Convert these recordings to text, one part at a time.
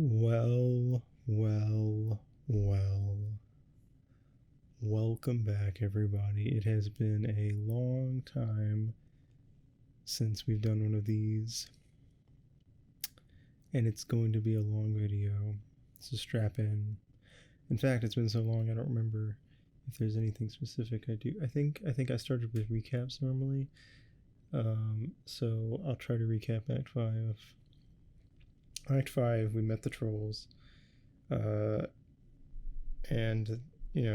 Well, well, well. Welcome back, everybody. It has been a long time since we've done one of these, and it's going to be a long video, so strap in. In fact, it's been so long I don't remember if there's anything specific I do. I think I started with recaps normally, so I'll try to recap Act 5. Act 5, we met the trolls, and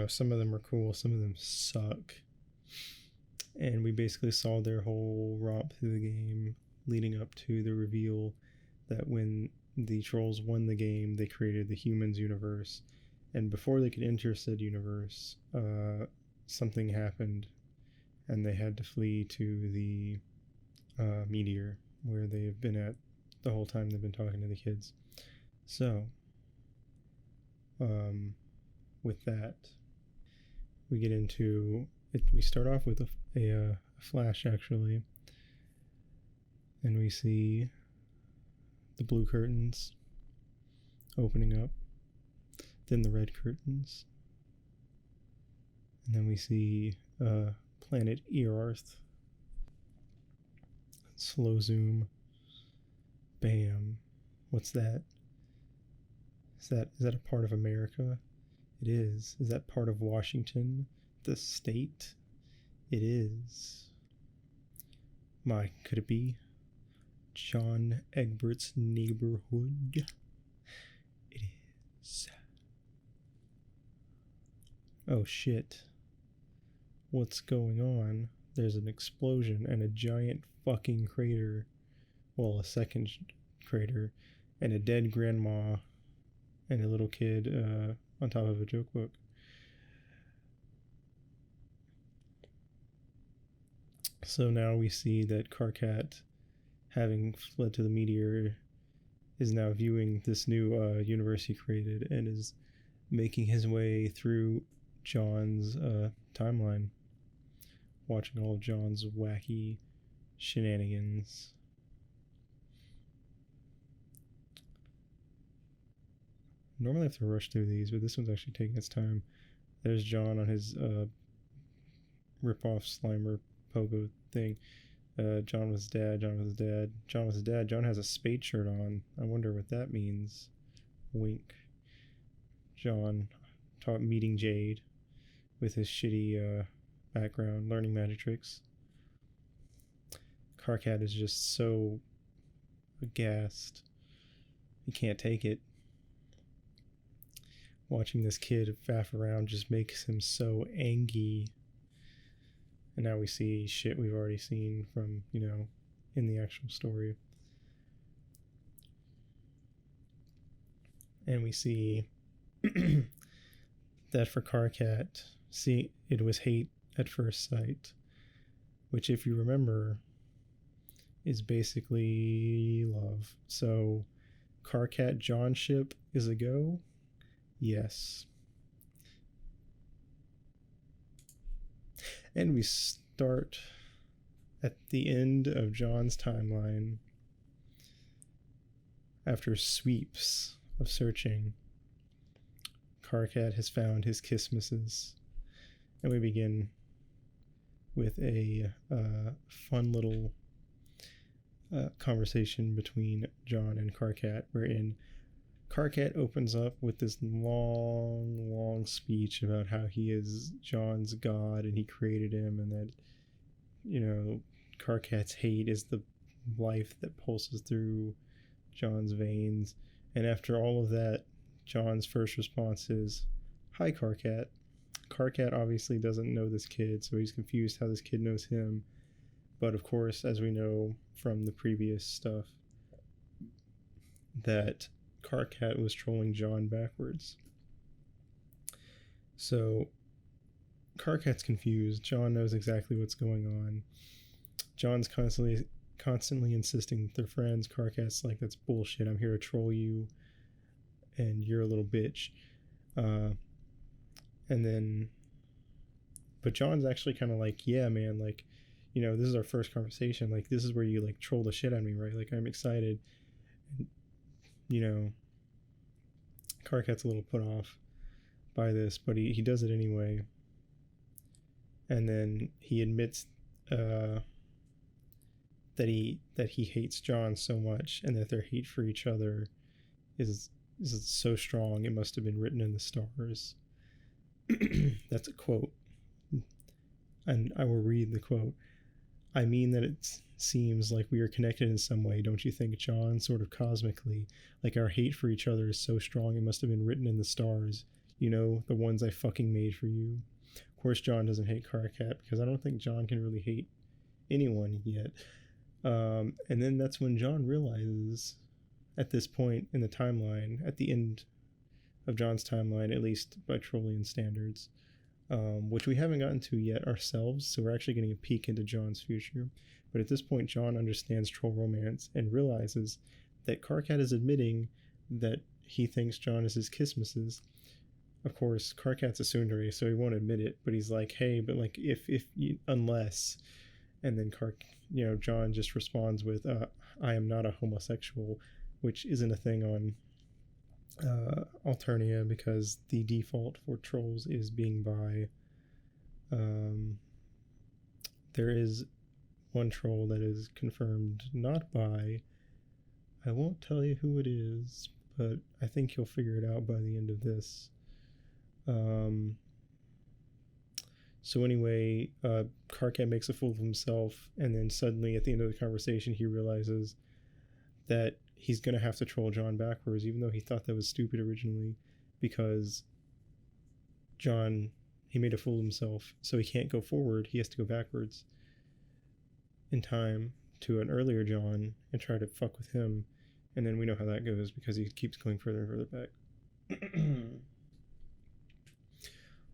some of them are cool, some of them suck. And we basically saw their whole romp through the game leading up to the reveal that when the trolls won the game, they created the humans universe. And before they could enter said universe, something happened and they had to flee to the meteor where they've been at the whole time they've been talking to the kids. So, with that, we get into it. We start off with a flash, actually, and we see the blue curtains opening up, then the red curtains, and then we see planet Earth. Slow zoom. Bam. What's that? Is that a part of America? It is. Is that part of Washington, the state? It is. Could it be John Egbert's neighborhood? It is. Oh shit. What's going on? There's an explosion and a giant fucking crater. Well, a second crater, and a dead grandma and a little kid on top of a joke book. So now we see that Karkat, having fled to the meteor, is now viewing this new universe he created and is making his way through John's timeline, watching all of John's wacky shenanigans. Normally I have to rush through these, but this one's actually taking its time. There's John on his rip-off Slimer pogo thing. John was dad. John has a spade shirt on. I wonder what that means. Wink. John meeting Jade with his shitty background, learning magic tricks. Karkat is just so aghast. He can't take it. Watching this kid faff around just makes him so angry. And now we see shit we've already seen from, in the actual story. And we see that for Karkat, it was hate at first sight, which, if you remember, is basically love. So Karkat John ship is a go. Yes. And we start at the end of John's timeline. After sweeps of searching, Karkat has found his Kissmasses. And we begin with a fun little conversation between John and Karkat, wherein Karkat opens up with this long speech about how he is John's god and he created him, and that, Karkat's hate is the life that pulses through John's veins. And after all of that, John's first response is, "Hi, Karkat." Karkat obviously doesn't know this kid, so he's confused how this kid knows him. But of course, as we know from the previous stuff, that Karkat was trolling John backwards. So Karkat's confused. John knows exactly what's going on. John's constantly insisting that they're friends. Karkat's like, "That's bullshit. I'm here to troll you, and you're a little bitch." But John's actually kind of like, "Yeah, man, like, this is our first conversation. Like, this is where you like troll the shit out of me, right? Like, I'm excited." And, Karkat's a little put off by this, but he does it anyway. And then he admits that he hates John so much, and that their hate for each other is so strong it must have been written in the stars. That's a quote, and I will read the quote. I mean that it seems like we are connected in some way, don't you think, John? Sort of cosmically, like our hate for each other is so strong it must have been written in the stars. You know, the ones I fucking made for you. Of course, John doesn't hate Karkat, because I don't think John can really hate anyone yet. And then that's when John realizes, at this point in the timeline, at the end of John's timeline, at least by Trollian standards, which we haven't gotten to yet ourselves, so we're actually getting a peek into John's future. But at this point, John understands troll romance and realizes that Karkat is admitting that he thinks John is his Kisses. Of course, Karkat's a tsundere, so he won't admit it, but he's like, hey, but like, if unless, and then John just responds with, I am not a homosexual, which isn't a thing on Alternia, because the default for trolls is being bi. There is one troll that is confirmed not bi. I won't tell you who it is, but I think you'll figure it out by the end of this. So anyway, Karkat makes a fool of himself, and then suddenly at the end of the conversation he realizes that he's going to have to troll John backwards, even though he thought that was stupid originally, because he made a fool of himself, so he can't go forward, he has to go backwards in time to an earlier John and try to fuck with him, and then we know how that goes because he keeps going further and further back.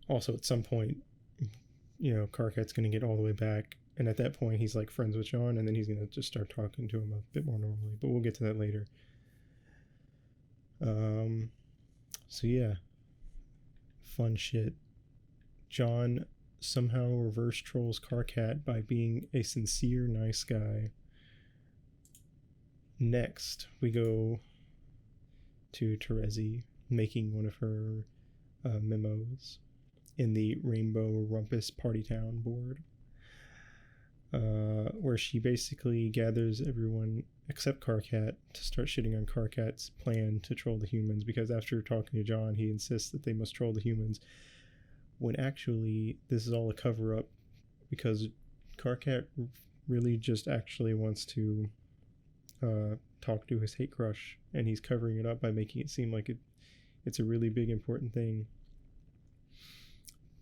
Also, at some point, Karkat's going to get all the way back, and at that point he's like friends with John, and then he's going to just start talking to him a bit more normally, but we'll get to that later. So yeah, fun shit. John somehow reverse trolls Karkat by being a sincere, nice guy. Next, we go to Terezi making one of her memos in the Rainbow Rumpus Party Town board, where she basically gathers everyone except Karkat to start shitting on Karkat's plan to troll the humans, because after talking to John, he insists that they must troll the humans, when actually this is all a cover-up, because Karkat really just actually wants to talk to his hate crush, and he's covering it up by making it seem like it's a really big important thing.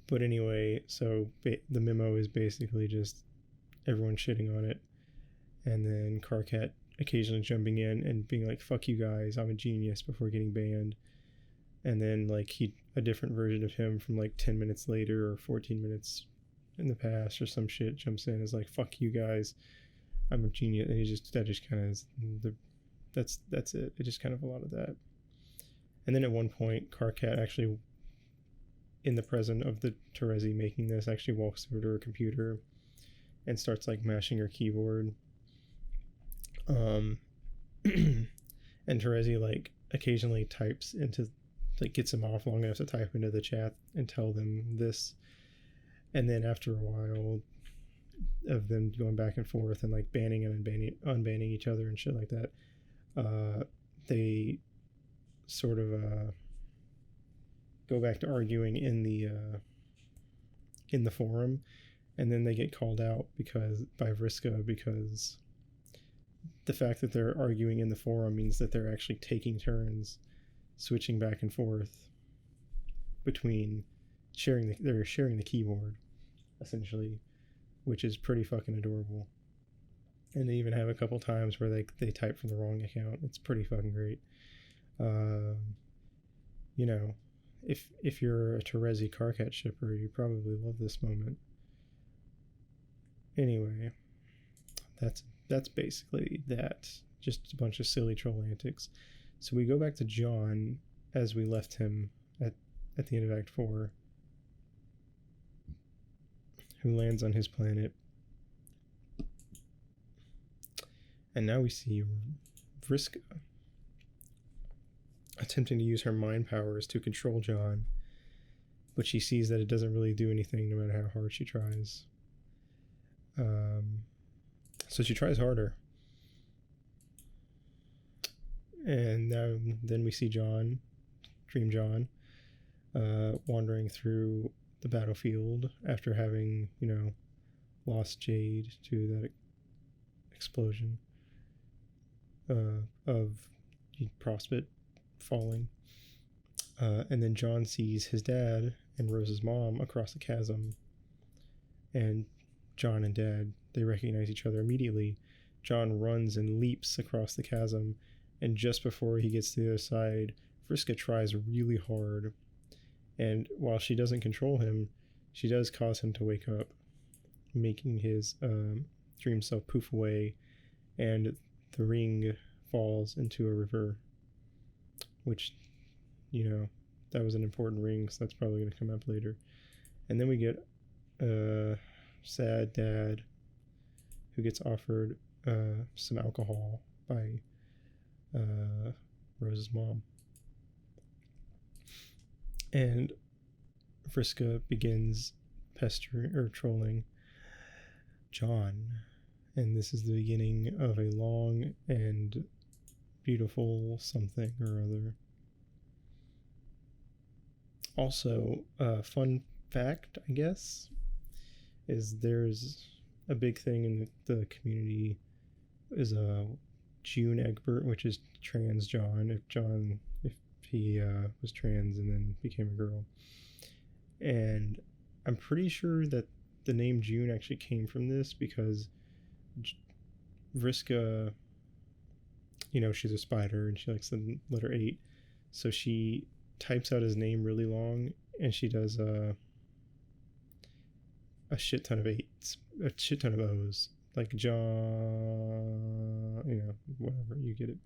But anyway, so the memo is basically just everyone shitting on it, and then Karkat occasionally jumping in and being like, fuck you guys, I'm a genius, before getting banned. And then like a different version of him from like 10 minutes later or 14 minutes in the past or some shit jumps in, is like, fuck you guys, I'm a genius. And that just kind of is that's it. It just kind of a lot of that. And then at one point, Karkat actually, in the presence of the Terezi making this, actually walks over to her computer and starts like mashing her keyboard. And Terezi like occasionally types into, like, gets him off long enough to type into the chat and tell them this. And then after a while of them going back and forth and like banning and unbanning each other and shit like that, they sort of go back to arguing in the forum, and then they get called out by Vriska, because the fact that they're arguing in the forum means that they're actually taking turns switching back and forth between they're sharing the keyboard essentially, which is pretty fucking adorable. And they even have a couple times where they type from the wrong account. It's pretty fucking great. If you're a Terezi Karkat shipper, you probably love this moment. Anyway, that's basically that. Just a bunch of silly troll antics. So we go back to John as we left him at the end of Act 4, who lands on his planet. And now we see Vriska. attempting to use her mind powers to control John, but she sees that it doesn't really do anything no matter how hard she tries. So she tries harder. And then we see John, Dream John, wandering through the battlefield after having, lost Jade to that explosion of Prospect falling. And then John sees his dad and Rose's mom across the chasm. And John and Dad, they recognize each other immediately. John runs and leaps across the chasm, and just before he gets to the other side, Vriska tries really hard. And while she doesn't control him, she does cause him to wake up, making his dream self poof away, and the ring falls into a river, which, that was an important ring, so that's probably going to come up later. And then we get sad dad who gets offered some alcohol by Rose's mom, and Vriska begins pestering or trolling John, and this is the beginning of a long and beautiful something or other. Also, fun fact, I guess, is there's a big thing in the community is June Egbert, which is trans John, if he was trans and then became a girl. And I'm pretty sure that the name June actually came from this because Vriska, she's a spider and she likes the letter 8, so she types out his name really long, and she does a shit ton of 8s, a shit ton of O's, like John, whatever, you get it.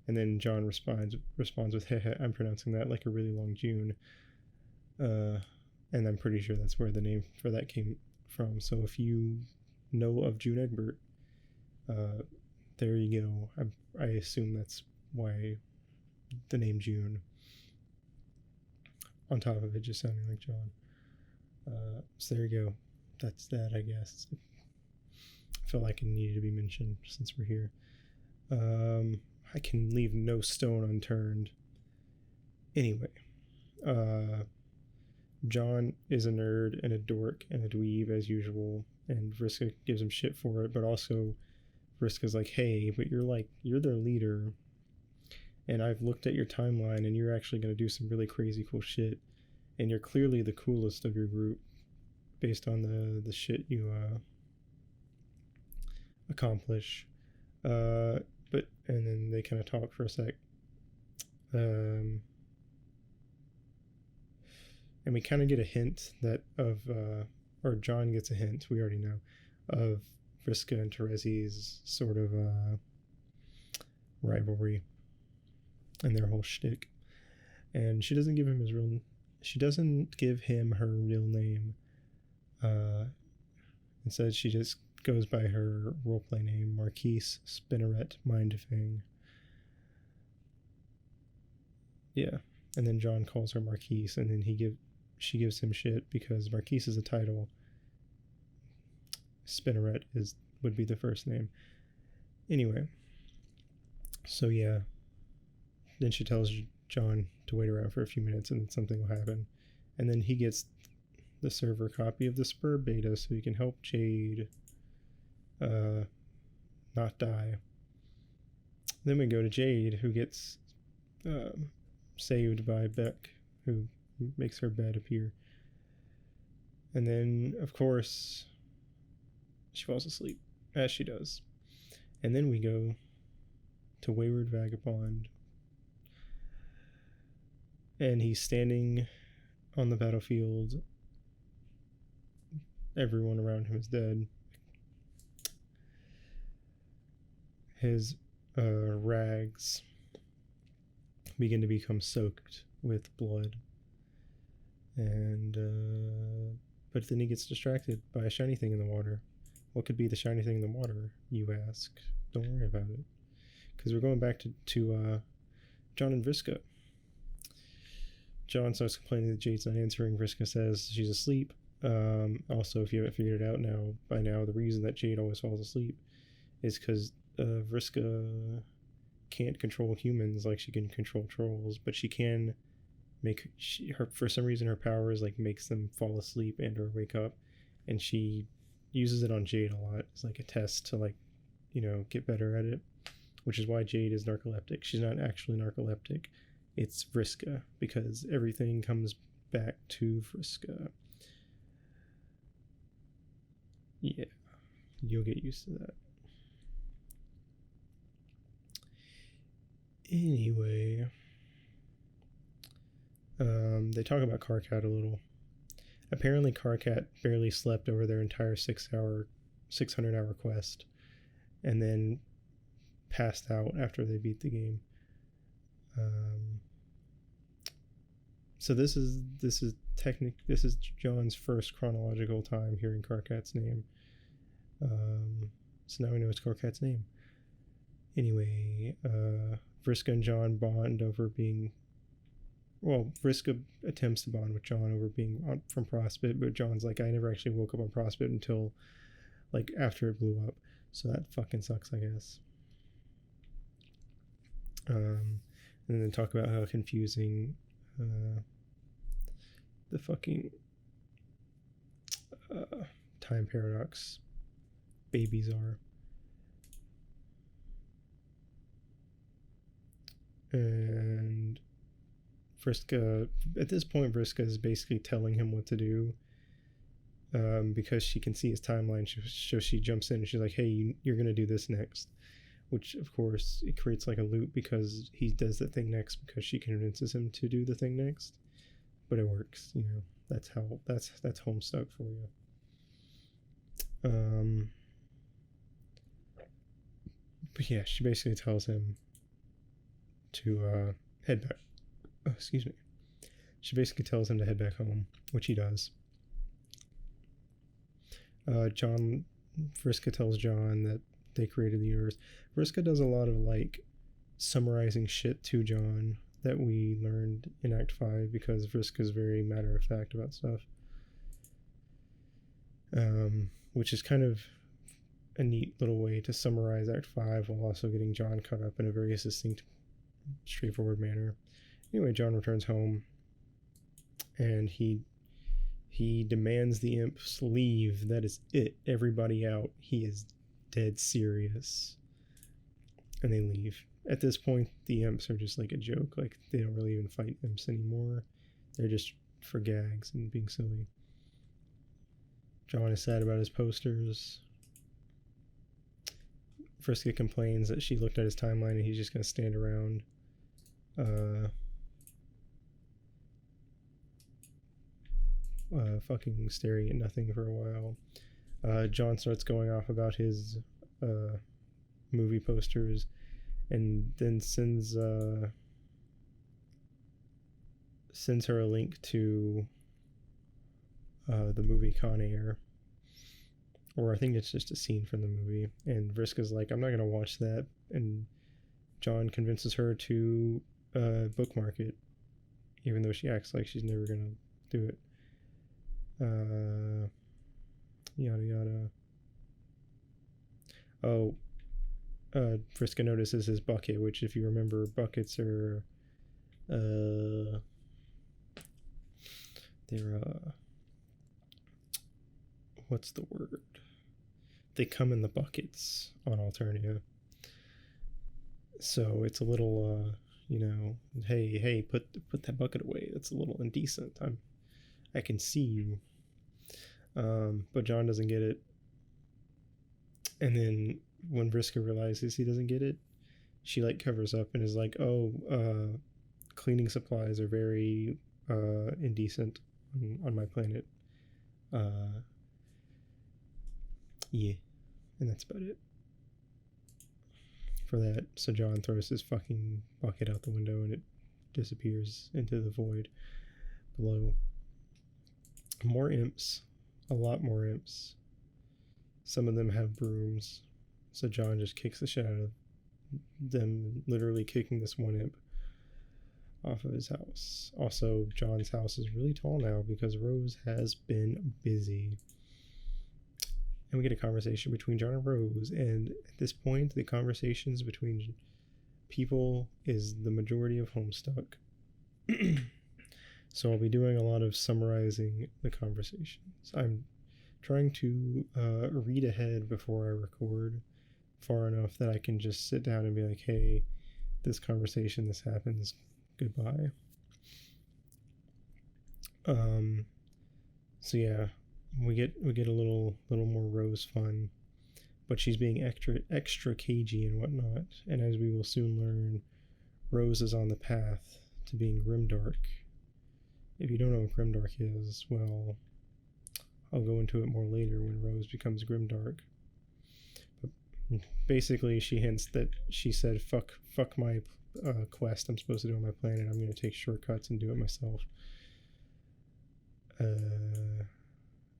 And then John responds with, "Hey, I'm pronouncing that like a really long June." And I'm pretty sure that's where the name for that came from. So if you know of June Egbert, there you go. I assume that's why the name June, on top of it just sounding like John. So there you go. That's that, I guess. I felt like it needed to be mentioned since we're here. I can leave no stone unturned. Anyway, John is a nerd and a dork and a dweeb as usual, and Vriska gives him shit for it, but also Vriska's like, "Hey, but you're their leader, and I've looked at your timeline, and you're actually going to do some really crazy cool shit, and you're clearly the coolest of your group based on the shit you accomplish." And then they kind of talk for a sec. And we kind of get a hint or John gets a hint, we already know, of Vriska and Terezi's sort of rivalry and their whole shtick. And she doesn't give him her real name. Instead, she just goes by her roleplay name, Marquise Spinneret Mindfang. Yeah, and then John calls her Marquise, and then she gives him shit because Marquise is a title. Spinneret would be the first name. Anyway, so yeah, then she tells John to wait around for a few minutes and then something will happen, and then he gets the server copy of the Spur beta so he can help Jade not die. Then we go to Jade, who gets saved by Beck, who makes her bed appear. And then, of course, she falls asleep, as she does. And then we go to Wayward Vagabond. And he's standing on the battlefield. Everyone around him is dead. His rags begin to become soaked with blood. And but then he gets distracted by a shiny thing in the water. What could be the shiny thing in the water, you ask? Don't worry about it, because we're going back to John and Vriska. John starts complaining that Jade's not answering. Vriska says she's asleep. Also, if you haven't figured it out by now, the reason that Jade always falls asleep is because Vriska can't control humans like she can control trolls, but she can make her, for some reason, her powers like makes them fall asleep and or wake up, and she uses it on Jade a lot as like a test to like, get better at it, which is why Jade is narcoleptic. She's not actually narcoleptic. It's Vriska, because everything comes back to Vriska. Yeah, you'll get used to that. Anyway, they talk about Karkat a little. Apparently, Karkat barely slept over their entire 600-hour quest, and then passed out after they beat the game. So this is John's first chronological time hearing Karkat's name. So now we know it's Karkat's name. Anyway, Vriska and John bond over being... Well, Vriska attempts to bond with John over being from Prospit, but John's like, I never actually woke up on Prospit until like after it blew up. So that fucking sucks, I guess. And then talk about how confusing the fucking time paradox babies are. And Vriska, at this point, Vriska is basically telling him what to do, because she can see his timeline. So she jumps in and she's like, hey, you're going to do this next. Which, of course, it creates like a loop because he does the thing next because she convinces him to do the thing next. But it works, That's Homestuck for you. But yeah, she basically tells him to head back. Oh, excuse me. She basically tells him to head back home, which he does. Vriska tells John that they created the universe. Vriska does a lot of like summarizing shit to John that we learned in Act 5 because Vriska's very matter of fact about stuff. Which is kind of a neat little way to summarize Act 5 while also getting John caught up in a very succinct, straightforward manner. Anyway, John returns home and he demands the imps leave. That is it. Everybody out. He is dead serious. And they leave. At this point, the imps are just like a joke. Like, they don't really even fight imps anymore. They're just for gags and being silly. John is sad about his posters. Vriska complains that she looked at his timeline and he's just going to stand around. Fucking staring at nothing for a while. John starts going off about his movie posters and then sends her a link to the movie Con Air, or I think it's just a scene from the movie, and Vriska's like, I'm not gonna watch that, and John convinces her to bookmark it, even though she acts like she's never gonna do it. Yada yada. Oh, Vriska notices his bucket, which, if you remember, buckets are they're what's the word? They come in the buckets on Alternia. So it's a little hey, put that bucket away. That's a little indecent. I can see you. But John doesn't get it. And then when Vriska realizes he doesn't get it, she like covers up and is like, cleaning supplies are very indecent on my planet. Yeah, and that's about it for that. So John throws his fucking bucket out the window and it disappears into the void below. More imps, a lot more imps. Some of them have brooms, so John just kicks the shit out of them, literally kicking this one imp off of his house. Also, John's house is really tall now because Rose has been busy. And we get a conversation between John and Rose, and at this point, the conversations between people is the majority of Homestuck. So I'll be doing a lot of summarizing the conversations. I'm trying to read ahead before I record far enough that I can just sit down and be like, hey, this conversation, this happens, goodbye. So yeah, we get a little more Rose fun, but she's being extra cagey and whatnot. And as we will soon learn, Rose is on the path to being grimdark. If you don't know what grimdark is, well, I'll go into it more later when Rose becomes grimdark. But basically, she hints that she said, "Fuck my quest I'm supposed to do on my planet. I'm going to take shortcuts and do it myself." And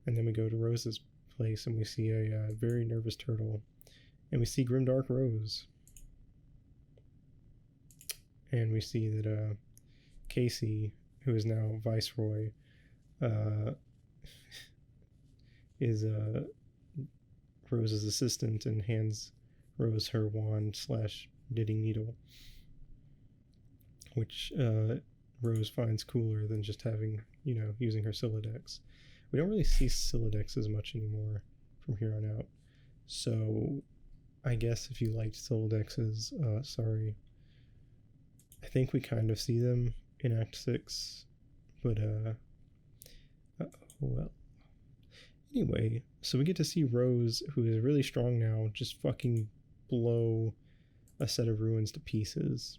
then we go to Rose's place and we see a very nervous turtle, and we see grimdark Rose, and we see that Casey, who is now Viceroy, is Rose's assistant and hands Rose her wand / knitting needle, which Rose finds cooler than just having, using her Sylladex. We don't really see Sylladex as much anymore from here on out. So I guess if you liked Syllodexes, sorry. I think we kind of see them in Act 6, but well. Anyway, so we get to see Rose, who is really strong now, just fucking blow a set of ruins to pieces.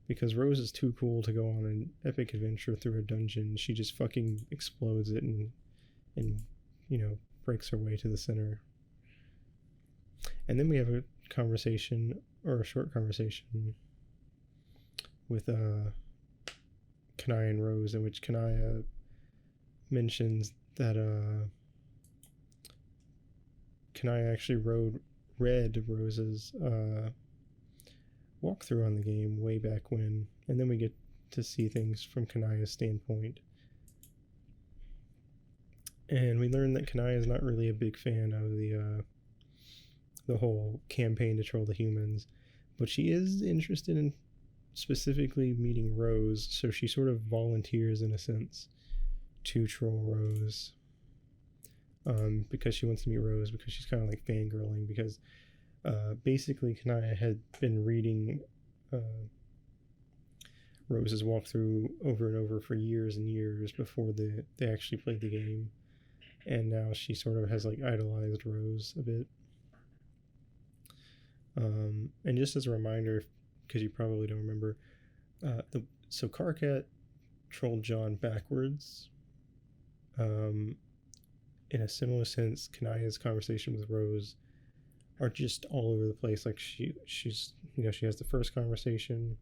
Because Rose is too cool to go on an epic adventure through a dungeon. She just fucking explodes it and breaks her way to the center. And then we have a conversation, or a short conversation, with Kanaya and Rose, in which Kanaya mentions that Kanaya actually read Rose's walkthrough on the game way back when, and then we get to see things from Kanaya's standpoint. And we learn that Kanaya is not really a big fan of the whole campaign to troll the humans, but she is interested in specifically meeting Rose, so she sort of volunteers in a sense to troll Rose, because she wants to meet Rose, because she's kind of like fangirling, because basically Kanaya had been reading Rose's walkthrough over and over for years and years before they actually played the game, and now she sort of has like idolized Rose a bit. And just as a reminder, because you probably don't remember, so Karkat trolled John backwards. In a similar sense, Kanaya's conversation with Rose are just all over the place. Like she's she has the first conversation,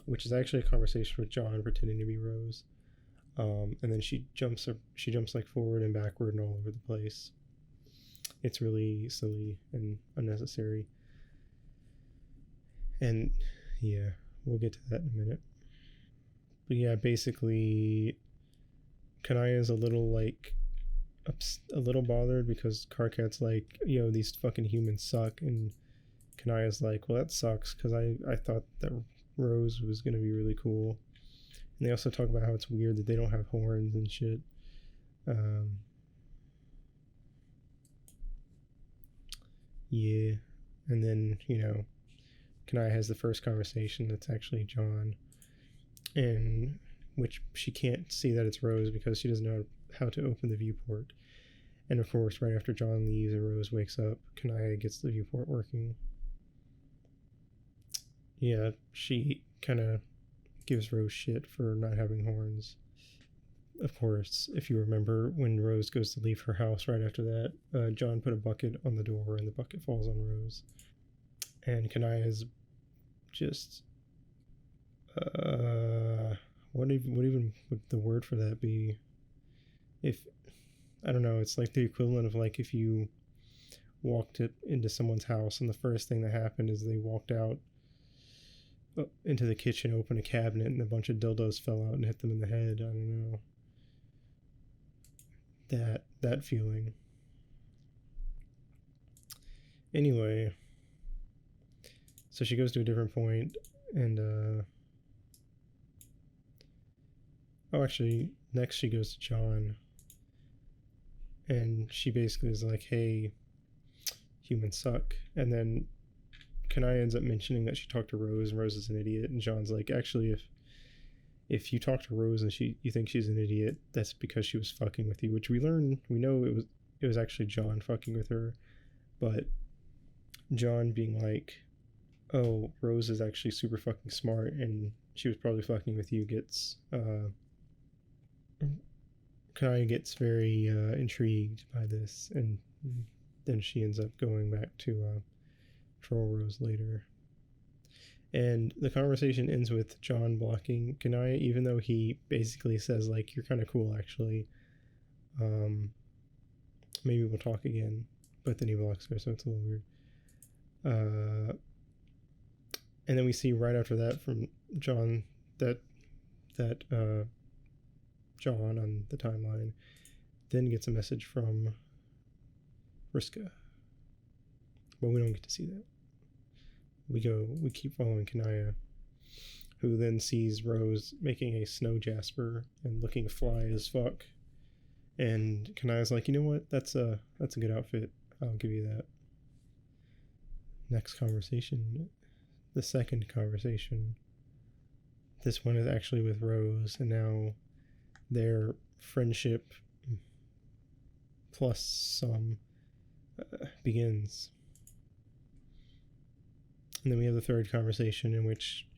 which is actually a conversation with John pretending to be Rose, and then she jumps like forward and backward and all over the place. It's really silly and unnecessary. And yeah, we'll get to that in a minute. But yeah, basically, Kanaya is a little bothered because Karkat's like, these fucking humans suck, and Kanaya's like, well, that sucks because I thought that Rose was gonna be really cool. And they also talk about how it's weird that they don't have horns and shit. Yeah, and then Kanaya has the first conversation that's actually John, and which she can't see that it's Rose because she doesn't know how to open the viewport. And of course, right after John leaves and Rose wakes up, Kanaya gets the viewport working. Yeah, she kind of gives Rose shit for not having horns. Of course, if you remember, when Rose goes to leave her house right after that, John put a bucket on the door and the bucket falls on Rose. And Kanaya's just what even would the word for that be? If I don't know, it's like the equivalent of like if you walked into someone's house and the first thing that happened is they walked out into the kitchen, open a cabinet, and a bunch of dildos fell out and hit them in the head. I don't know. That feeling. Anyway, so she goes to a different point, and actually, next she goes to John, and she basically is like, "Hey, humans suck," and then Kanaya ends up mentioning that she talked to Rose, and Rose is an idiot, and John's like, "Actually, if you talk to Rose and you think she's an idiot, that's because she was fucking with you," which we know it was actually John fucking with her, but John being like, "Oh, Rose is actually super fucking smart and she was probably fucking with you," gets Kanaya gets very intrigued by this, and then she ends up going back to troll Rose later. And the conversation ends with John blocking Kanaya, even though he basically says, like, "You're kind of cool, actually. Maybe we'll talk again." But then he blocks her, so it's a little weird. And then we see right after that from John that John on the timeline then gets a message from Vriska. But we don't get to see that. We keep following Kanaya, who then sees Rose making a snow jasper and looking fly as fuck. And Kanaya's like, "You know what? That's a good outfit. I'll give you that." Next conversation, the second conversation. This one is actually with Rose, and now their friendship plus some begins. And then we have the third conversation in which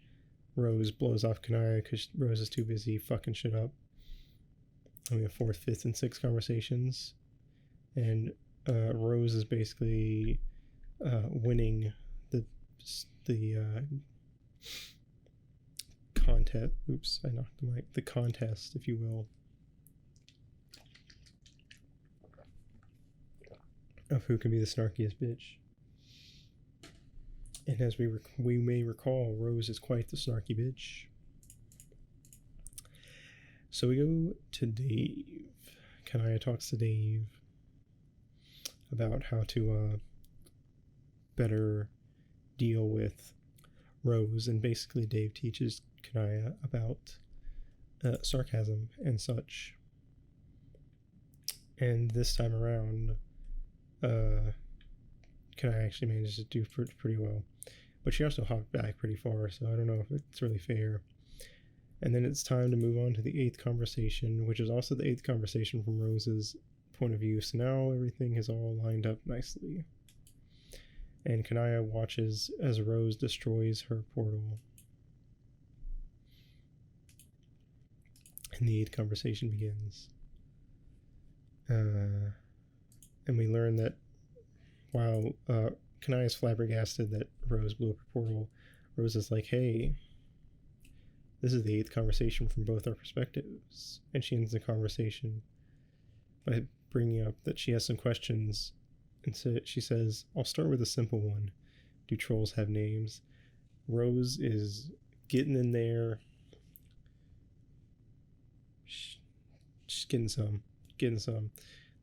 Rose blows off Kanaya because Rose is too busy fucking shit up. And we have fourth, fifth, and sixth conversations. And Rose is basically winning the contest. Oops, I knocked the mic. The contest, if you will, of who can be the snarkiest bitch. And as we may recall, Rose is quite the snarky bitch. So we go to Dave. Kanaya talks to Dave about how to better deal with Rose, and basically Dave teaches Kanaya about sarcasm and such. And this time around, Kanaya actually manages to do pretty well. But she also hopped back pretty far, so I don't know if it's really fair. And then it's time to move on to the eighth conversation, which is also the eighth conversation from Rose's point of view. So now everything is all lined up nicely. And Kanaya watches as Rose destroys her portal. And the eighth conversation begins. And we learn that while Kanaya's flabbergasted that Rose blew up her portal, Rose is like, "Hey, this is the eighth conversation from both our perspectives." And she ends the conversation by bringing up that she has some questions. And so she says, "I'll start with a simple one. Do trolls have names?" Rose is getting in there. She's getting some.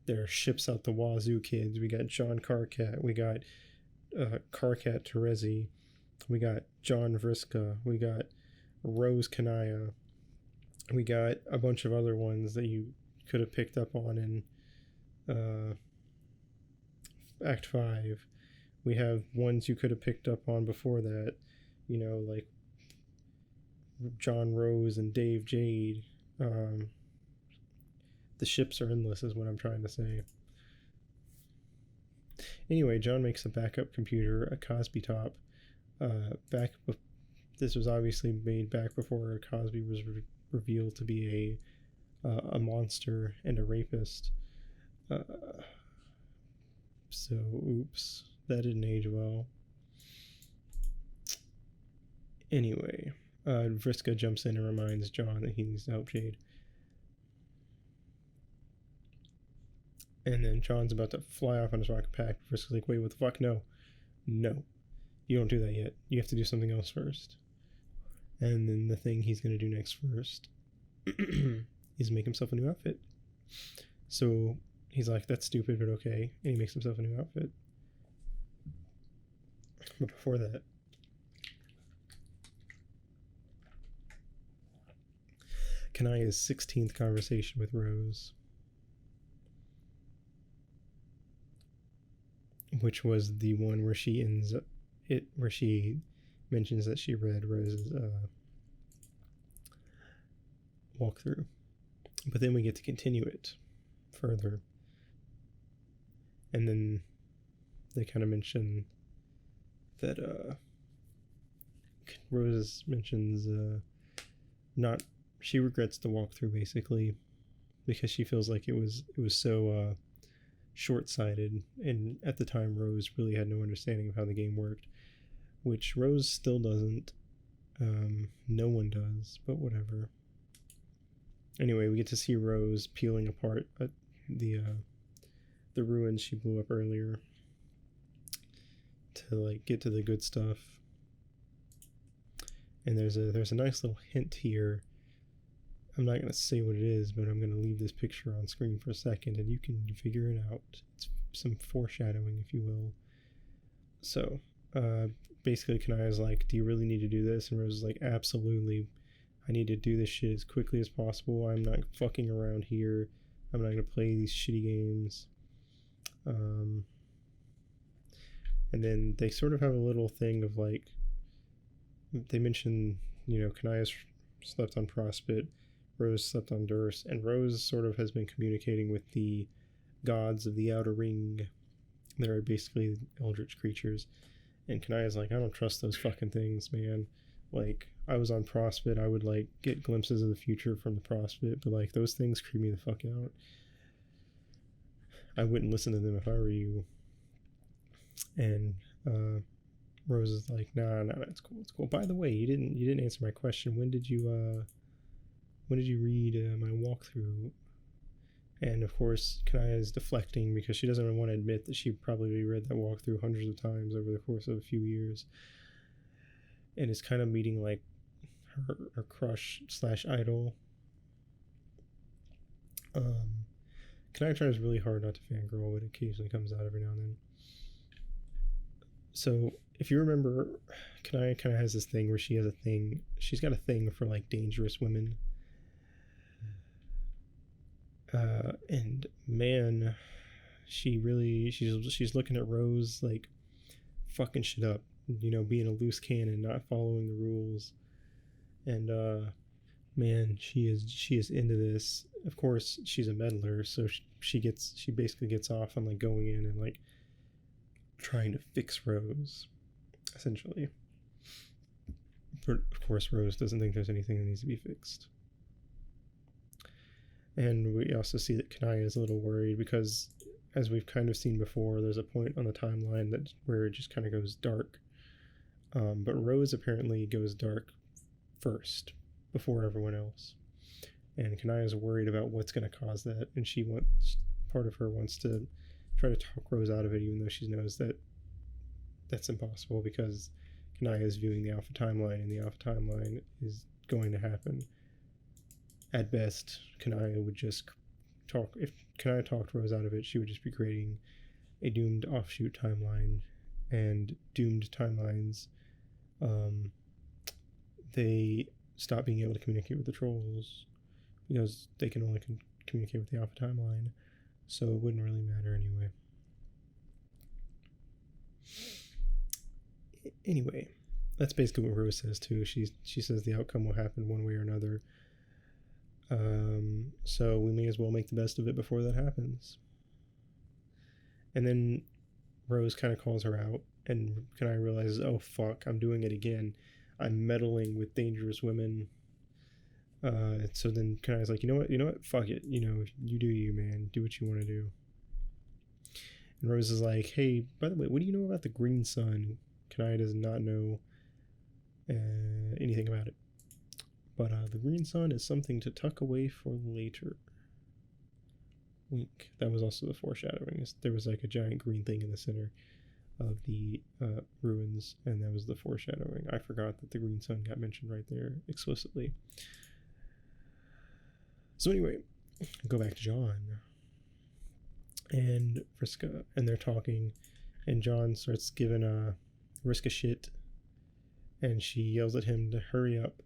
There are ships out the wazoo, kids. We got John Carcat. We got Carcat Terezi. We got John Vriska. We got Rose Kanaya. We got a bunch of other ones that you could have picked up on in Act 5. We have ones you could have picked up on before that, you know, like John Rose and Dave Jade. The ships are endless is what I'm trying to say. Anyway, John makes a backup computer, a Cosby top. This was obviously made back before Cosby was revealed to be a monster and a rapist. So, oops, that didn't age well. Anyway, Vriska jumps in and reminds John that he needs to help Jade. And then John's about to fly off on his rocket pack. Vriska's like, "Wait, what the fuck? No. You don't do that yet. You have to do something else first." And then the thing he's going to do next first is make himself a new outfit. So he's like, that's stupid, but okay. And he makes himself a new outfit. But before that, Kanaya's 16th conversation with Rose, which was the one where she mentions that she read Rose's walkthrough. But then we get to continue it further. And then they kind of mention that Rose mentions she regrets the walkthrough basically because she feels like it was so short-sighted, and at the time Rose really had no understanding of how the game worked, which Rose still doesn't. No one does, but whatever. Anyway, we get to see Rose peeling apart the ruins she blew up earlier to like get to the good stuff. And there's a nice little hint here. I'm not going to say what it is, but I'm going to leave this picture on screen for a second and you can figure it out. It's some foreshadowing, if you will. So, basically Kanaya's like, do you really need to do this? And Rose is like, absolutely. I need to do this shit as quickly as possible. I'm not fucking around here. I'm not going to play these shitty games. And then they sort of have a little thing of like, they mention, Kanaya's slept on Prospit, Rose slept on Durst, and Rose sort of has been communicating with the gods of the Outer Ring. They're basically eldritch creatures. And Kanaya's like, I don't trust those fucking things, man. Like, I was on Prospit, I would like get glimpses of the future from the Prospit, but like those things creep me the fuck out. I wouldn't listen to them if I were you. And Rose is like, nah, it's cool. By the way, you didn't answer my question. When did you read my walkthrough? And of course, Kanaya is deflecting because she doesn't want to admit that she probably read that walkthrough hundreds of times over the course of a few years, and is kind of meeting like her crush / idol. Kanaya tries really hard not to fangirl, but it occasionally comes out every now and then. So if you remember, Kanaya kind of has this thing where she's got a thing for like dangerous women. And man, she's looking at Rose like fucking shit up, being a loose cannon, not following the rules. And man, she is into this. Of course, she's a meddler, so she basically gets off on like going in and like trying to fix Rose, essentially. But of course, Rose doesn't think there's anything that needs to be fixed. And we also see that Kanaya is a little worried because, as we've kind of seen before, there's a point on the timeline where it just kind of goes dark. But Rose apparently goes dark first, before everyone else. And Kanaya is worried about what's going to cause that, and part of her wants to try to talk Rose out of it, even though she knows that that's impossible because Kanaya is viewing the Alpha timeline, and the Alpha timeline is going to happen. At best, Kanaya would just if Kanaya talked Rose out of it, she would just be creating a doomed offshoot timeline, and doomed timelines, they stop being able to communicate with the trolls because they can only communicate with the Alpha timeline, so it wouldn't really matter anyway. Anyway, that's basically what Rose says too. She says the outcome will happen one way or another. So we may as well make the best of it before that happens. And then Rose kind of calls her out, and Kanaya realizes, oh fuck, I'm doing it again. I'm meddling with dangerous women. So then Kanaya's like, you know what, fuck it. You do you, man. Do what you want to do. And Rose is like, hey, by the way, what do you know about the green sun? Kanaya does not know anything about it. But the green sun is something to tuck away for later. Wink. That was also the foreshadowing. There was like a giant green thing in the center. of the ruins, and that was the foreshadowing. I forgot that the green sun got mentioned right there explicitly. So anyway, go back to John and Vriska, and they're talking, and John starts giving Vriska shit, and she yells at him to hurry up.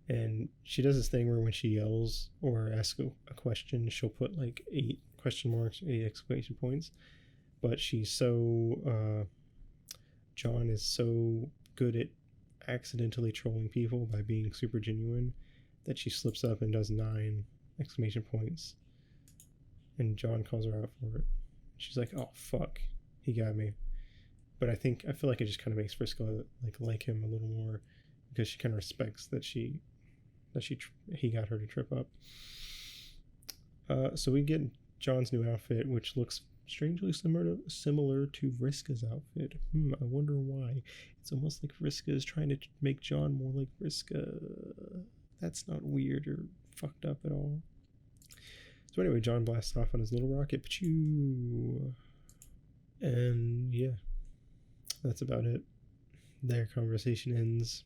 And she does this thing where when she yells or asks a question, she'll put like 8 question marks, 8 exclamation points. But she's so John is so good at accidentally trolling people by being super genuine that she slips up and does 9 exclamation points, and John calls her out for it. She's like, "Oh fuck, he got me." But I feel like it just kind of makes Vriska like him a little more, because she kind of respects that he got her to trip up. So we get John's new outfit, which looks strangely similar to Vriska's outfit. I wonder why. It's almost like Vriska is trying to make John more like Vriska. That's not weird or fucked up at all. So anyway, John blasts off on his little rocket. Pachoo! And yeah, that's about it. Their conversation ends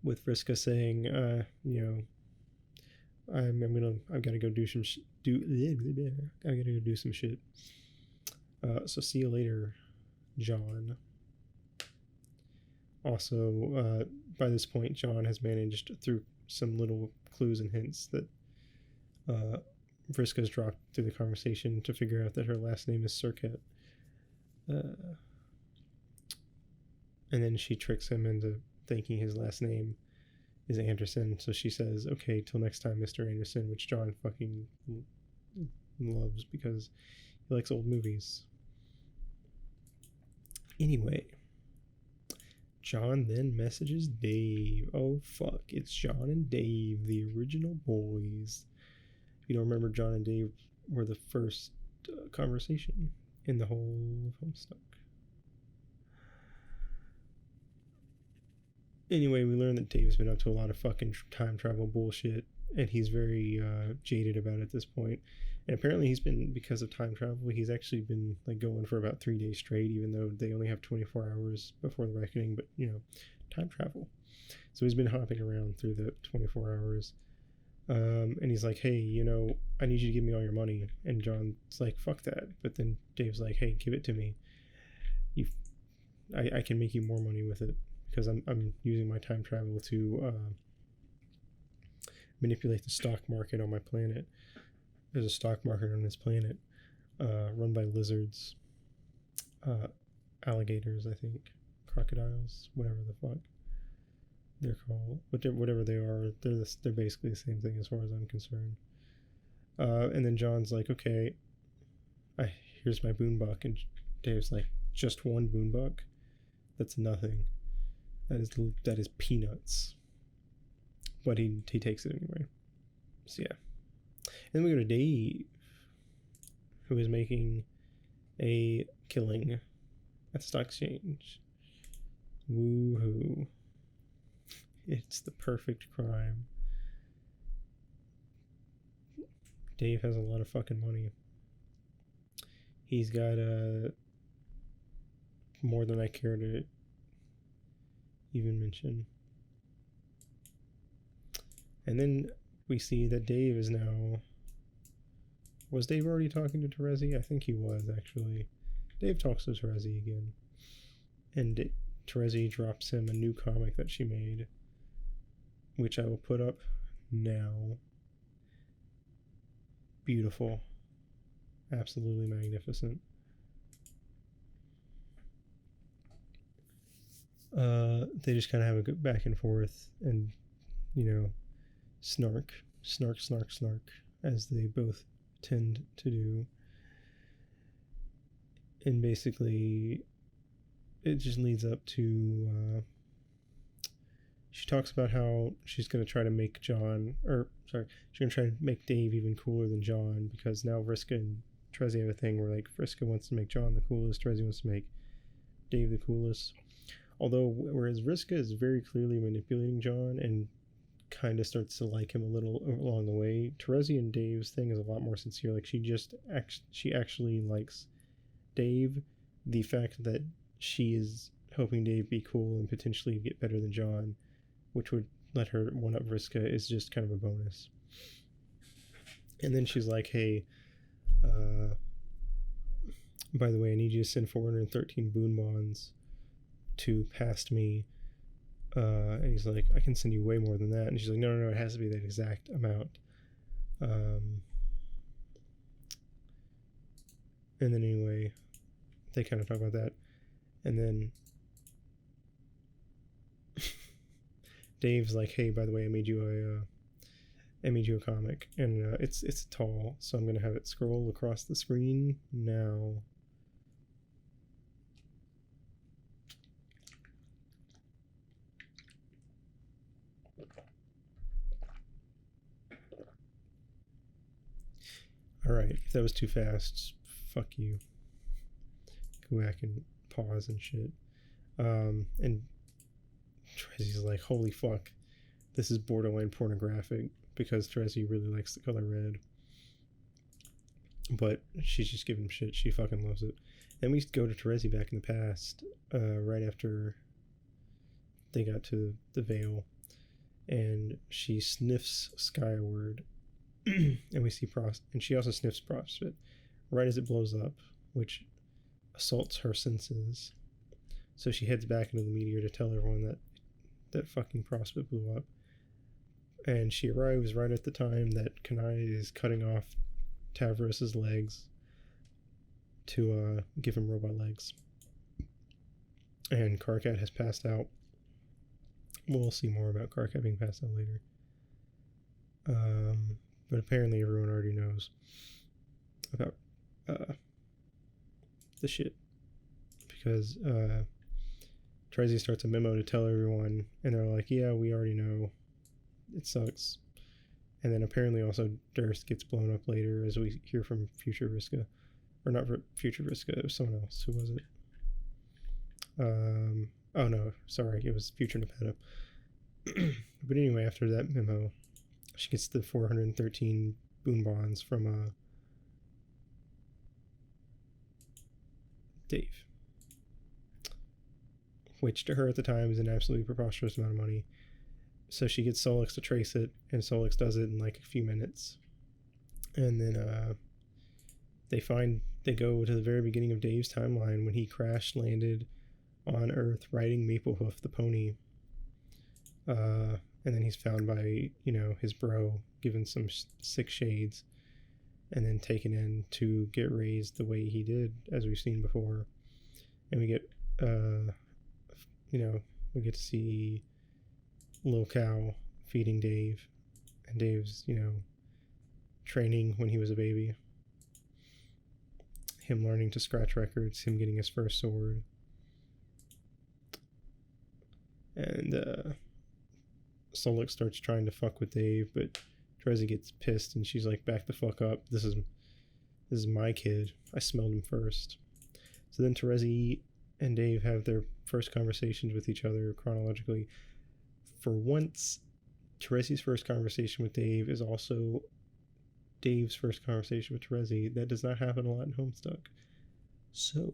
with Vriska saying, I've got to go do some I gotta go do some shit. So see you later, John. Also, by this point, John has managed, through some little clues and hints that Vriska's dropped through the conversation, to figure out that her last name is Circuit. And then she tricks him into thinking his last name is Anderson. So she says, "Okay, till next time, Mr. Anderson," which John fucking loves because he likes old movies. Anyway, John then messages Dave. Oh fuck, it's John and Dave, the original boys. If you don't remember, John and Dave were the first conversation in the whole of Homestuck. Anyway, we learn that Dave's been up to a lot of fucking time travel bullshit, and he's very jaded about it at this point. And apparently he's been, because of time travel, he's actually been like going for about 3 days straight, even though they only have 24 hours before the reckoning. But time travel. So he's been hopping around through the 24 hours. And he's like, "Hey, I need you to give me all your money." And John's like, "Fuck that." But then Dave's like, "Hey, give it to me. I can make you more money with it, because I'm using my time travel to manipulate the stock market on my planet. There's a stock market on this planet run by lizards, alligators, I think, crocodiles, whatever the fuck they're called, whatever they are. They're basically the same thing as far as I'm concerned." And then John's like, "Okay, here's my boonbuck," and Dave's like, "Just one boonbuck? That's nothing. That is peanuts." But he takes it anyway. So yeah. And then we go to Dave, who is making a killing at the stock exchange. Woohoo. It's the perfect crime. Dave has a lot of fucking money. He's got more than I care to even mention. And then we see that Dave is now... Was Dave already talking to Terezi? I think he was, actually. Dave talks to Terezi again. And Terezi drops him a new comic that she made, which I will put up now. Beautiful. Absolutely magnificent. They just kind of have a good back and forth, and snark, as they both tend to do. And basically it just leads up to she talks about how she's going to try to make she's going to try to make Dave even cooler than John, because now Vriska and Terezi have a thing where like Vriska wants to make John the coolest, Terezi wants to make Dave the coolest. Although, whereas Vriska is very clearly manipulating John and kind of starts to like him a little along the way, Terezi and Dave's thing is a lot more sincere. Like she actually likes Dave the fact that she is hoping Dave be cool and potentially get better than John, which would let her one up Vriska, is just kind of a bonus. And then she's like, hey, by the way, I need you to send 413 boon bonds to past me. And he's like, I can send you way more than that. And she's like, no, it has to be that exact amount. And then anyway, they kind of talk about that. And then Dave's like, hey, by the way, I made you a comic, and it's tall, so I'm gonna have it scroll across the screen now. All right, if that was too fast, fuck you. Go back and pause and shit. And Trezzy's like, holy fuck, this is borderline pornographic, because Trezzy really likes the color red. But she's just giving him shit. She fucking loves it. Then we go to Trezzy back in the past, right after they got to the Vale, and she sniffs skyward, and we see and she also sniffs Prospect right as it blows up, which assaults her senses. So she heads back into the meteor to tell everyone that fucking Prospect blew up. And she arrives right at the time that Kanai is cutting off Tavros' legs to give him robot legs. And Karkat has passed out. We'll see more about Karkat being passed out later. But apparently everyone already knows about the shit. Because Trezzy starts a memo to tell everyone, and they're like, yeah, we already know. It sucks. And then apparently also Durst gets blown up later, as we hear from Future Vriska. Or not Future Vriska, it was someone else. Who was it? Oh no, sorry, it was Future Nepeta. But anyway, after that memo, she gets the 413 boon bonds from Dave. Which to her at the time is an absolutely preposterous amount of money. So she gets Solix to trace it, and Solix does it in like a few minutes. And then they go to the very beginning of Dave's timeline when he crash landed on Earth riding Maplehoof the pony. And then he's found by, his bro, given some sick shades, and then taken in to get raised the way he did, as we've seen before. And we get, we get to see Lil Cow feeding Dave, and Dave's, training when he was a baby. Him learning to scratch records, him getting his first sword. And Solix starts trying to fuck with Dave, but Trezzy gets pissed and she's like, back the fuck up. This is my kid. I smelled him first. So then Trezzy and Dave have their first conversations with each other chronologically. For once, Trezzy's first conversation with Dave is also Dave's first conversation with Trezzy. That does not happen a lot in Homestuck. So,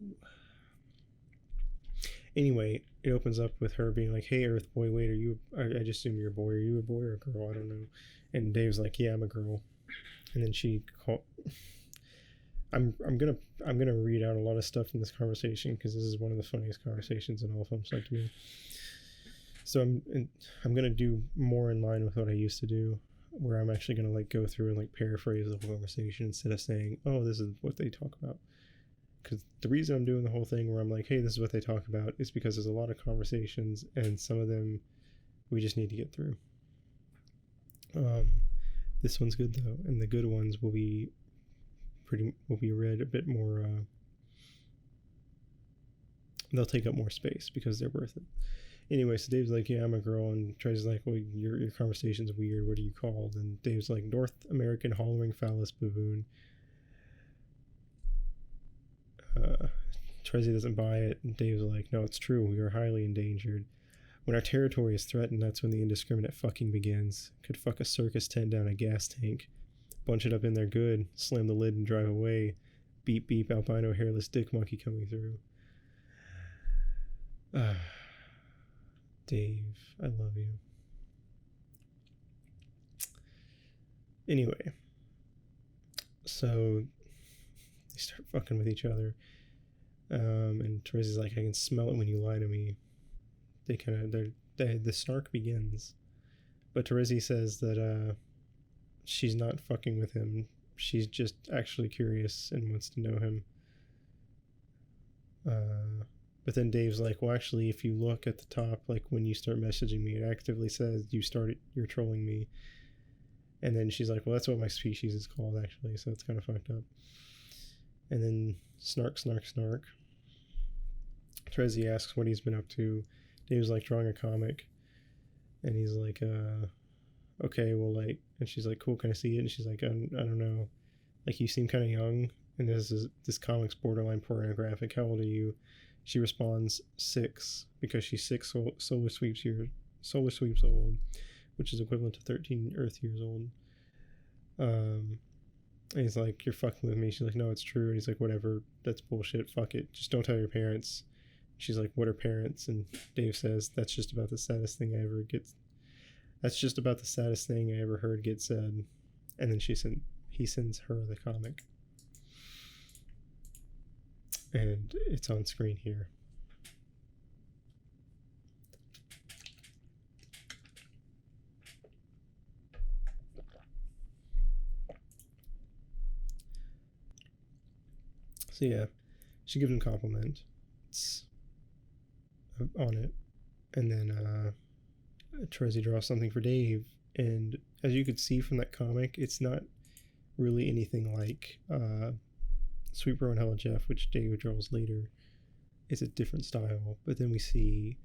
anyway, it opens up with her being like, hey, Earth Boy, wait, I just assume you're a boy. Are you a boy or a girl? I don't know. And Dave's like, yeah, I'm a girl. And then I'm gonna read out a lot of stuff from this conversation, because this is one of the funniest conversations in all of Homestuck to me. So I'm gonna do more in line with what I used to do, where I'm actually gonna go through and paraphrase the whole conversation instead of saying, oh, this is what they talk about. Because the reason I'm doing the whole thing where I'm like, hey, this is what they talk about, is because there's a lot of conversations, and some of them we just need to get through. This one's good though, and the good ones will be read a bit more. They'll take up more space because they're worth it. Anyway, so Dave's like, yeah, I'm a girl, and Trey's like, well, your conversation's weird. What are you called? And Dave's like, North American hollowing phallus baboon. Trezzy doesn't buy it, and Dave's like, no, it's true. We are highly endangered. When our territory is threatened, that's when the indiscriminate fucking begins. Could fuck a circus tent down a gas tank. Bunch it up in there good, slam the lid and drive away. Beep beep, albino hairless dick monkey coming through. Dave, I love you. Anyway, so they start fucking with each other. And Teresa's like, I can smell it when you lie to me. The snark begins. But Terezi says that she's not fucking with him. She's just actually curious and wants to know him. But then Dave's like, well, actually, if you look at the top, like when you start messaging me, it actively says you're trolling me. And then she's like, well, that's what my species is called, actually, so it's kind of fucked up. And then snark. Terezi asks what he's been up to. Dave's like drawing a comic. And he's like, okay, well, like, and she's like, cool, can I see it? And she's like, I don't know. Like, you seem kind of young, and this comic's borderline pornographic. How old are you? She responds 6, because she's 6 solar sweeps old, which is equivalent to 13 Earth years old. And he's like, you're fucking with me. She's like, no, it's true. And he's like, whatever, that's bullshit. Fuck it. Just don't tell your parents. She's like, what are parents? And Dave says, that's just about the saddest thing I ever heard get said. And then he sends her the comic. And it's on screen here. So yeah, she gives him a compliment. It's on it. And then Terezi draws something for Dave. And as you could see from that comic, it's not really anything like Sweet Bro and Hella Jeff, which Dave draws later. It's a different style. But then we see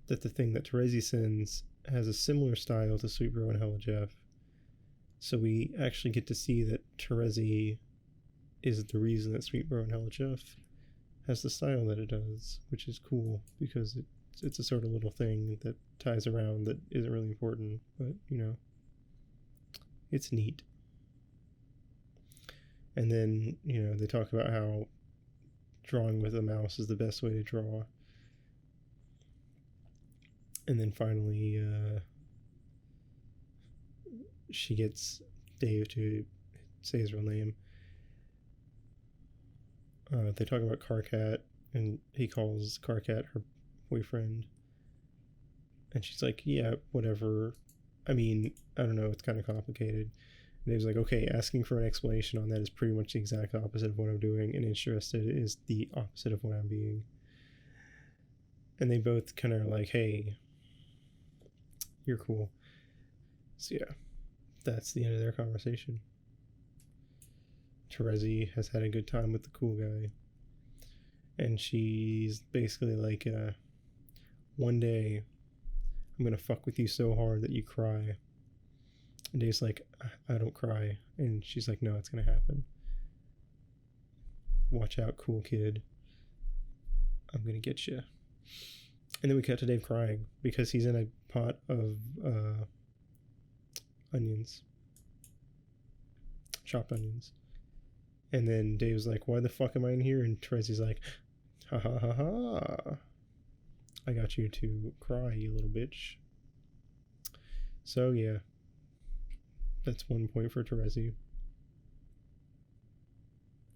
that the thing that Terezi sends has a similar style to Sweet Bro and Hella Jeff. So we actually get to see that Terezi is the reason that Sweet Bro and Hella Jeff has the style that it does, which is cool because it's a sort of little thing that ties around that isn't really important, but you know, it's neat. And then, you know, they talk about how drawing with a mouse is the best way to draw. And then finally, she gets Dave to say his real name. They talk about Carcat, and he calls Carcat her boyfriend. And she's like, yeah, whatever. I mean, I don't know, it's kind of complicated. And Dave's like, okay, asking for an explanation on that is pretty much the exact opposite of what I'm doing, and interested is the opposite of what I'm being. And they both kind of are like, hey, you're cool. So yeah, that's the end of their conversation. Terezi has had a good time with the cool guy. And she's basically like, one day I'm going to fuck with you so hard that you cry. And Dave's like, I don't cry. And she's like, no, it's going to happen. Watch out, cool kid. I'm going to get you. And then we cut to Dave crying because he's in a pot of onions. Chopped onions. And then Dave's like, why the fuck am I in here? And Terezi's like, ha ha ha ha. I got you to cry, you little bitch. So yeah, that's 1 point for Terezi.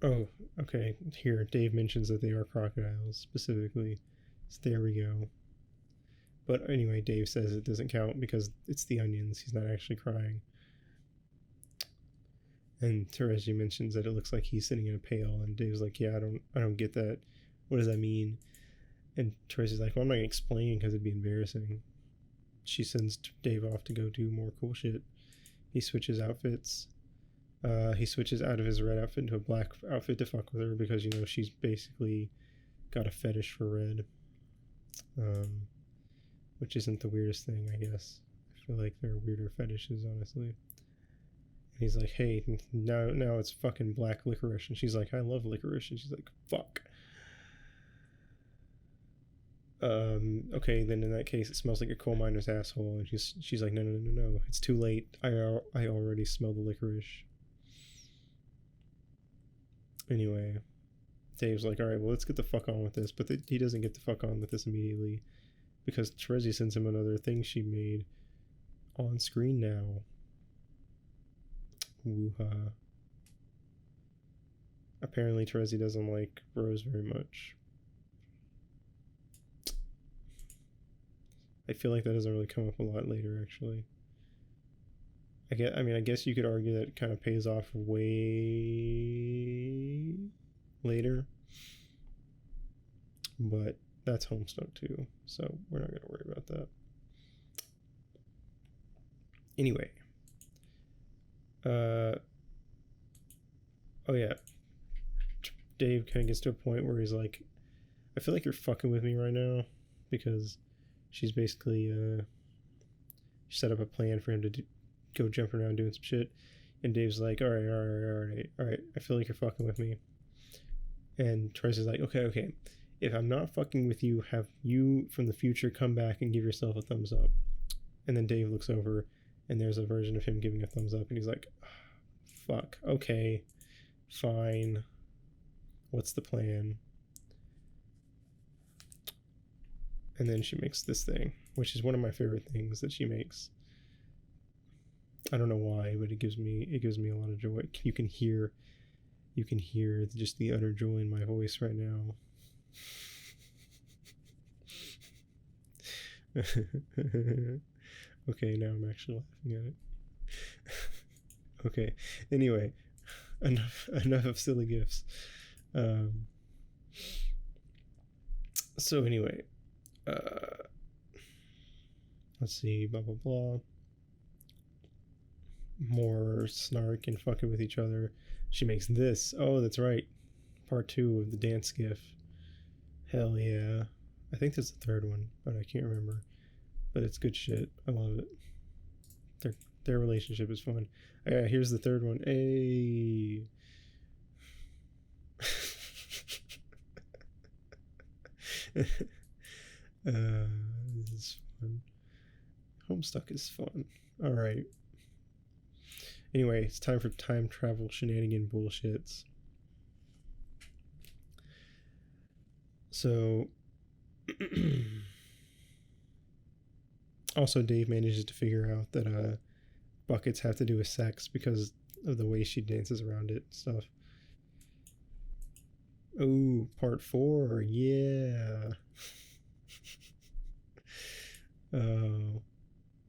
Oh, okay. Here, Dave mentions that they are crocodiles specifically. So there we go. But anyway, Dave says it doesn't count because it's the onions. He's not actually crying. And Terezi mentions that it looks like he's sitting in a pail, and Dave's like, yeah, I don't get that. What does that mean? And Terezi's like, well, I'm not going to explain because it'd be embarrassing. She sends Dave off to go do more cool shit. He switches outfits. He switches out of his red outfit into a black outfit to fuck with her because, you know, she's basically got a fetish for red. Which isn't the weirdest thing, I guess. I feel like there are weirder fetishes, honestly. And he's like, hey, now it's fucking black licorice. And she's like, I love licorice. And she's like, fuck. Okay, then in that case, it smells like a coal miner's asshole. And she's like, no, it's too late. I already smell the licorice. Anyway, Dave's like, all right, well, let's get the fuck on with this. But he doesn't get the fuck on with this immediately because Terezi sends him another thing she made on screen now. Woo-ha. Apparently, Terezi doesn't like Rose very much. I feel like that doesn't really come up a lot later, actually. I guess you could argue that it kind of pays off way later. But that's Homestuck too, so we're not going to worry about that. Anyway. Oh yeah. Dave kind of gets to a point where he's like, I feel like you're fucking with me right now, because she's basically set up a plan for him to go jumping around doing some shit, and Dave's like, all right, I feel like you're fucking with me. And Teresa's like, okay, if I'm not fucking with you, have you from the future come back and give yourself a thumbs up. And then Dave looks over and there's a version of him giving a thumbs up, and he's like, fuck, okay, fine, what's the plan? And then she makes this thing, which is one of my favorite things that she makes. I don't know why, but it gives me a lot of joy. You can hear just the utter joy in my voice right now. Okay, now I'm actually laughing at it. Okay, anyway, enough of silly gifs. So anyway, let's see, blah blah blah. More snark and fucking with each other. She makes this. Oh, that's right. Part 2 of the dance gif. Hell yeah. I think there's the third one, but I can't remember. But it's good shit. I love it. Their relationship is fun. Yeah, here's the third one. Hey. This is fun. Homestuck is fun. All right. Anyway, it's time for time travel shenanigan bullshits. So, also Dave manages to figure out that buckets have to do with sex because of the way she dances around it and stuff. Oh, part 4, yeah.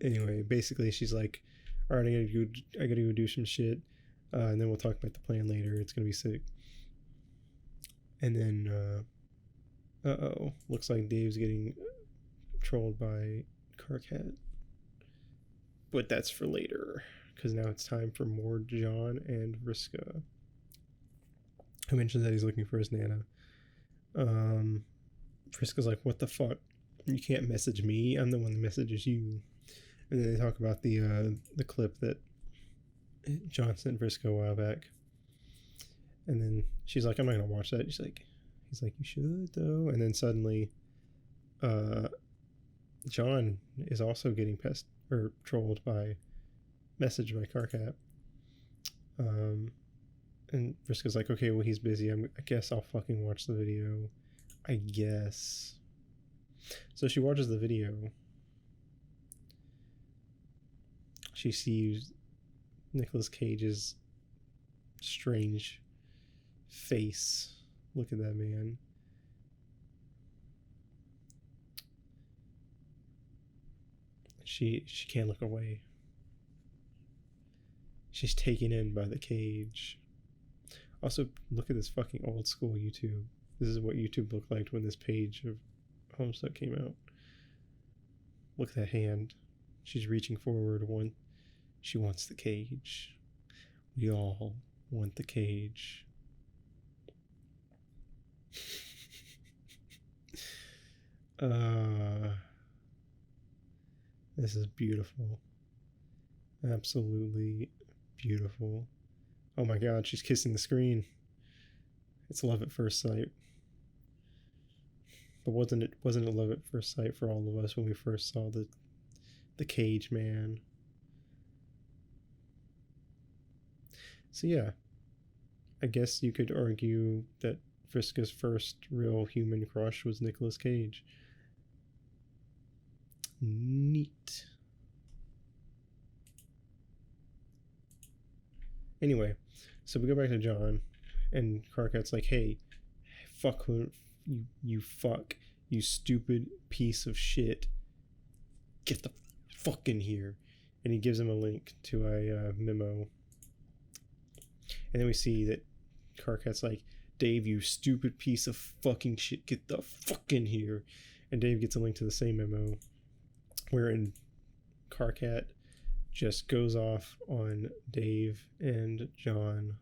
Anyway, basically she's like, all right, I gotta go do some shit, and then we'll talk about the plan later. It's gonna be sick. And then, looks like Dave's getting trolled by Carcat. But that's for later, because now it's time for more John and Vriska, who mentions that he's looking for his Nana. Vriska's like, what the fuck? You can't message me. I'm the one that messages you. And then they talk about the clip that John sent Vriska a while back. And then she's like, I'm not gonna watch that. He's like, you should though. And then suddenly, John is also getting trolled by message by Carcat. And Vriska's like, okay, well, he's busy. I guess I'll fucking watch the video. I guess. So she watches the video. She sees Nicolas Cage's strange face. Look at that man. She can't look away. She's taken in by the cage. Also, look at this fucking old school YouTube. This is what YouTube looked like when this page of Homestuck came out. Look at that hand. She's reaching forward. She wants the cage. We all want the cage. This is beautiful. Absolutely beautiful. Oh my god, she's kissing the screen. It's love at first sight. But wasn't it love at first sight for all of us when we first saw the cage man? So yeah, I guess you could argue that Vriska's first real human crush was Nicolas Cage. Neat. Anyway, so we go back to John, and Karkat's like, hey, fuck who, you fuck, you stupid piece of shit. Get the fuck in here. And he gives him a link to a memo. And then we see that Karkat's like, Dave, you stupid piece of fucking shit, get the fuck in here. And Dave gets a link to the same memo, wherein Karkat just goes off on Dave and John